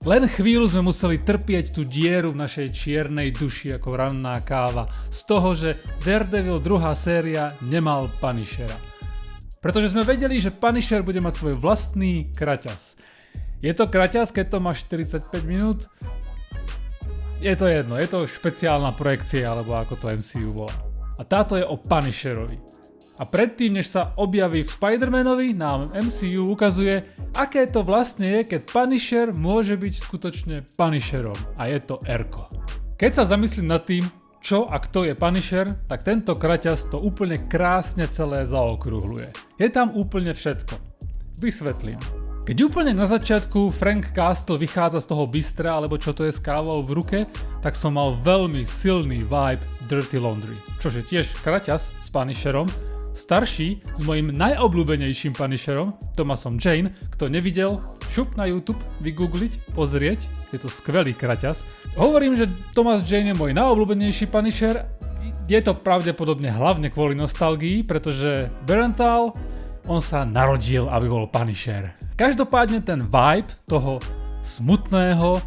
Len chvíľu sme museli trpieť tú dieru v našej čiernej duši ako ranná káva z toho, že Daredevil 2. séria nemal Punishera. Pretože sme vedeli, že Punisher bude mať svoj vlastný kraťas. Je to kraťas, keď to má 45 minút? Je to jedno, je to špeciálna projekcia, alebo ako to MCU volá. A táto je o Punisherovi. A predtým, než sa objaví v Spider-Manovi, nám MCU ukazuje, aké to vlastne je, keď Punisher môže byť skutočne Punisherom. A je to Erko. Keď sa zamyslím nad tým, čo a kto je Punisher, tak tento kraťas to úplne krásne celé zaokrúhľuje. Je tam úplne všetko. Vysvetlím. Keď úplne na začiatku Frank Castle vychádza z toho bystra, alebo čo to je s kávou v ruke, tak som mal veľmi silný vibe Dirty Laundry. Čože tiež kraťas s Punisherom, starší s mojím najobľúbenejším Punisherom, Thomasom Jane. Kto nevidel, šup na YouTube, vygoogliť, pozrieť, je to skvelý kraťas. Hovorím, že Thomas Jane je môj najobľúbenejší Punisher, je to pravdepodobne hlavne kvôli nostalgii, pretože Bernthal, on sa narodil, aby bol Punisher. Každopádne ten vibe toho smutného,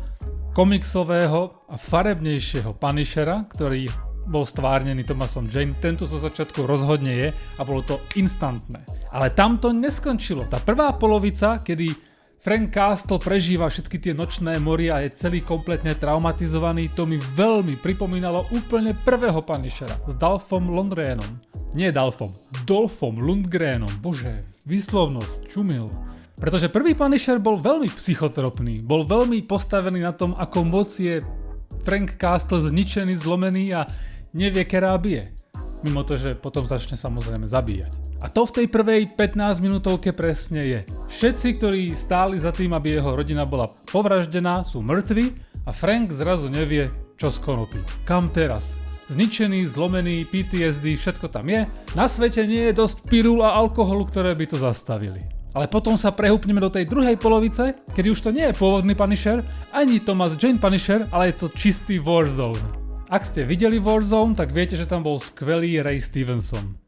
komiksového a farebnejšieho Punishera, ktorý bol stvárnený Thomasom Jane, tento zo začiatku rozhodne je a bolo to instantné. Ale tam to neskončilo. Tá prvá polovica, kedy Frank Castle prežíva všetky tie nočné moria a je celý kompletne traumatizovaný, to mi veľmi pripomínalo úplne prvého Punishera s Dolphom Lundgrenom. Nie Dolphom Lundgrenom. Bože, výslovnosť, čumil. Pretože prvý Punisher bol veľmi psychotropný, bol veľmi postavený na tom, ako moc je Frank Castle zničený, zlomený a nevie, kerá bije. Mimo to, že potom začne samozrejme zabíjať. A to v tej prvej 15 minútovke presne je. Všetci, ktorí stáli za tým, aby jeho rodina bola povraždená, sú mŕtvi a Frank zrazu nevie, čo z konopy. Kam teraz? Zničený, zlomený, PTSD, všetko tam je. Na svete nie je dosť pirul a alkoholu, ktoré by to zastavili. Ale potom sa prehúpneme do tej druhej polovice, kedy už to nie je pôvodný Punisher, ani Thomas Jane Punisher, ale je to čistý Warzone. Ak ste videli Warzone, tak viete, že tam bol skvelý Ray Stevenson.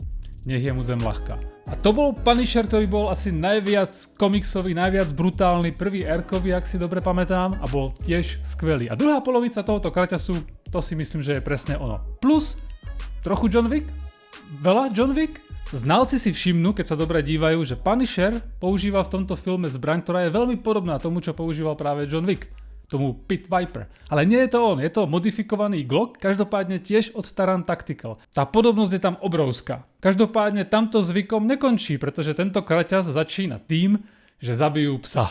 Nech je mu zem ľahká. A to bol Punisher, ktorý bol asi najviac komiksový, najviac brutálny, prvý Erkovi, ak si dobre pamätám, a bol tiež skvelý. A druhá polovica tohoto kraťasu, to si myslím, že je presne ono. Plus trochu John Wick, veľa John Wick. Znalci si všimnú, keď sa dobre dívajú, že Punisher používa v tomto filme zbraň, ktorá je veľmi podobná tomu, čo používal práve John Wick. Tomu Pit Viper. Ale nie je to on, je to modifikovaný Glock, každopádne tiež od Taran Tactical. Tá podobnosť je tam obrovská. Každopádne tamto zvykom nekončí, pretože tento kraťas začína tým, že zabijú psa.